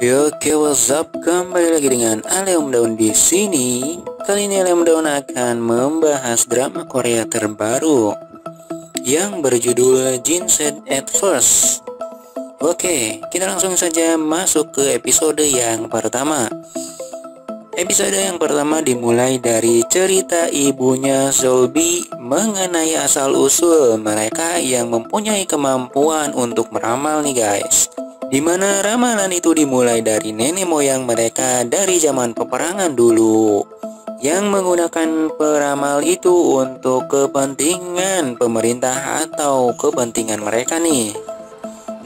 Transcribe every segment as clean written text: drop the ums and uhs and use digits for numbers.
Oke, what's up? Kembali lagi dengan Aleum Daun di sini. Kali ini Aleum Daun akan membahas drama Korea terbaru yang berjudul Jin Said at First. Oke, kita langsung saja masuk ke episode yang pertama. Episode yang pertama dimulai dari cerita ibunya Solbi mengenai asal-usul mereka yang mempunyai kemampuan untuk meramal nih guys. Dimana ramalan itu dimulai dari nenek moyang mereka dari zaman peperangan dulu, yang menggunakan peramal itu untuk kepentingan pemerintah atau kepentingan mereka nih.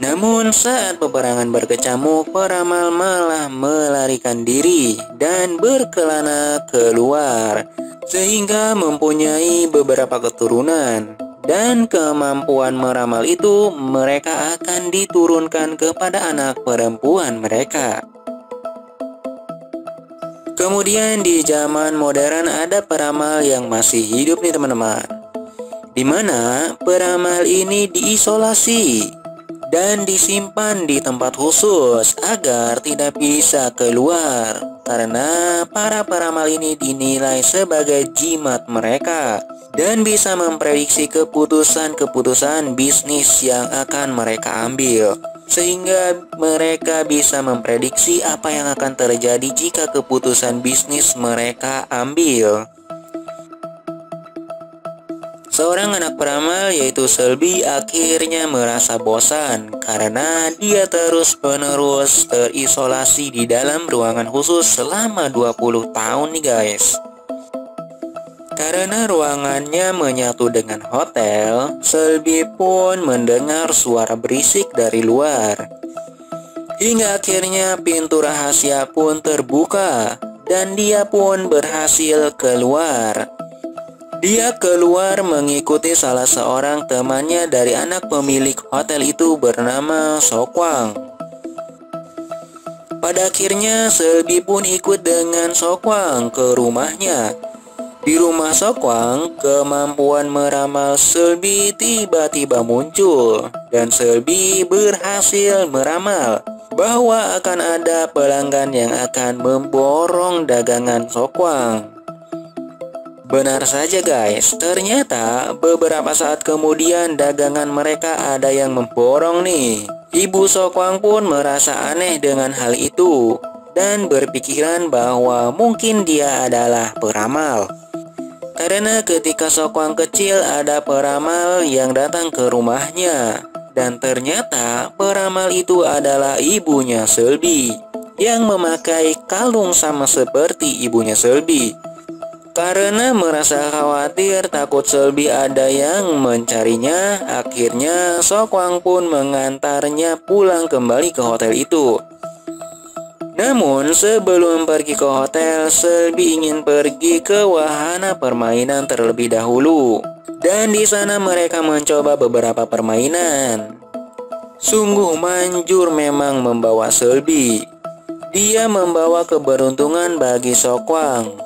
Namun saat peperangan berkecamuk, peramal malah melarikan diri dan berkelana keluar, sehingga mempunyai beberapa keturunan. Dan kemampuan meramal itu mereka akan diturunkan kepada anak perempuan mereka. Kemudian di zaman modern ada peramal yang masih hidup nih teman-teman, dimana peramal ini diisolasi dan disimpan di tempat khusus agar tidak bisa keluar, karena para peramal ini dinilai sebagai jimat mereka dan bisa memprediksi keputusan-keputusan bisnis yang akan mereka ambil, sehingga mereka bisa memprediksi apa yang akan terjadi jika keputusan bisnis mereka ambil. Seorang anak peramal yaitu Selby akhirnya merasa bosan karena dia terus-menerus terisolasi di dalam ruangan khusus selama 20 tahun nih guys. Karena ruangannya menyatu dengan hotel, Selby pun mendengar suara berisik dari luar. Hingga akhirnya pintu rahasia pun terbuka dan dia pun berhasil keluar. Dia keluar mengikuti salah seorang temannya dari anak pemilik hotel itu bernama Sokwang. Pada akhirnya Selby pun ikut dengan Sokwang ke rumahnya. Di rumah Sokwang, kemampuan meramal Selby tiba-tiba muncul dan Selby berhasil meramal bahwa akan ada pelanggan yang akan memborong dagangan Sokwang. Benar saja guys, ternyata beberapa saat kemudian dagangan mereka ada yang memborong nih. Ibu Sokwang pun merasa aneh dengan hal itu dan berpikiran bahwa mungkin dia adalah peramal. Karena ketika Sokwang kecil ada peramal yang datang ke rumahnya, dan ternyata peramal itu adalah ibunya Selby yang memakai kalung sama seperti ibunya Selby. Karena merasa khawatir takut Selby ada yang mencarinya, akhirnya Sokwang pun mengantarnya pulang kembali ke hotel itu. Namun sebelum pergi ke hotel, Selby ingin pergi ke wahana permainan terlebih dahulu. Dan di sana mereka mencoba beberapa permainan. Sungguh manjur memang membawa Selby. Dia membawa keberuntungan bagi Sokwang.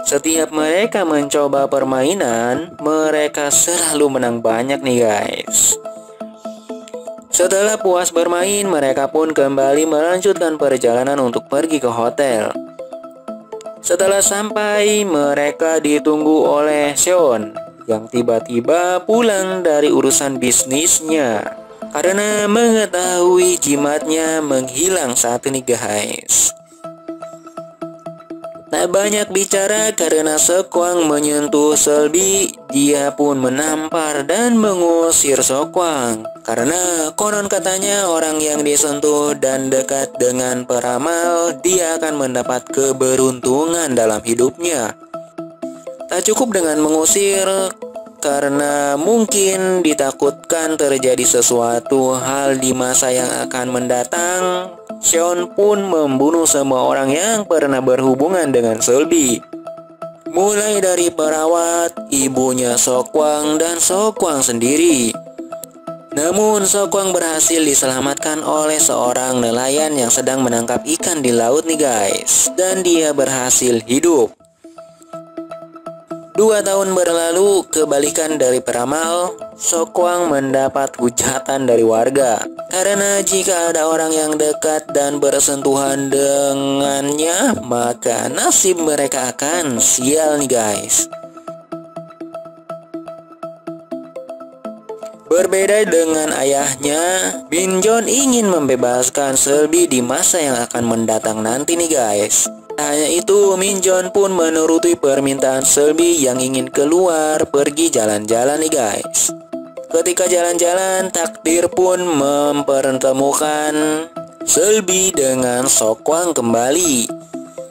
Setiap mereka mencoba permainan, mereka selalu menang banyak nih guys. Setelah puas bermain, mereka pun kembali melanjutkan perjalanan untuk pergi ke hotel. Setelah sampai, mereka ditunggu oleh Seon yang tiba-tiba pulang dari urusan bisnisnya karena mengetahui jimatnya menghilang saat ini guys. Tak banyak bicara karena Sokwang menyentuh Selby, dia pun menampar dan mengusir Sokwang. Karena konon katanya orang yang disentuh dan dekat dengan peramal, dia akan mendapat keberuntungan dalam hidupnya. Tak cukup dengan mengusir, karena mungkin ditakutkan terjadi sesuatu hal di masa yang akan mendatang, Seon pun membunuh semua orang yang pernah berhubungan dengan Selby. Mulai dari perawat, ibunya Sokwang, dan Sokwang sendiri. Namun Sokwang berhasil diselamatkan oleh seorang nelayan yang sedang menangkap ikan di laut nih guys. Dan dia berhasil hidup. 2 tahun berlalu, kebalikan dari peramal, Sokwang mendapat hujatan dari warga karena jika ada orang yang dekat dan bersentuhan dengannya, maka nasib mereka akan sial nih guys. Berbeda dengan ayahnya, Minjon ingin membebaskan Selby di masa yang akan mendatang nanti nih guys. Tak hanya itu, Minjon pun menuruti permintaan Selby yang ingin keluar pergi jalan-jalan nih guys. Ketika jalan-jalan, takdir pun mempertemukan Selby dengan Sokwang kembali.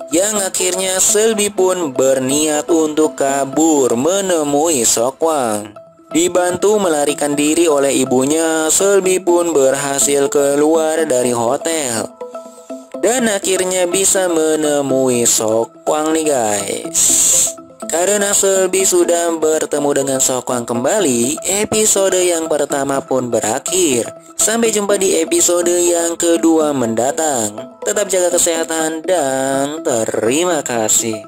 Yang akhirnya Selby pun berniat untuk kabur menemui Sokwang. Dibantu melarikan diri oleh ibunya, Selby pun berhasil keluar dari hotel. Dan akhirnya bisa menemui Sokwang nih guys. Karena Selby sudah bertemu dengan Sokwang kembali, episode yang pertama pun berakhir. Sampai jumpa di episode yang kedua mendatang. Tetap jaga kesehatan dan terima kasih.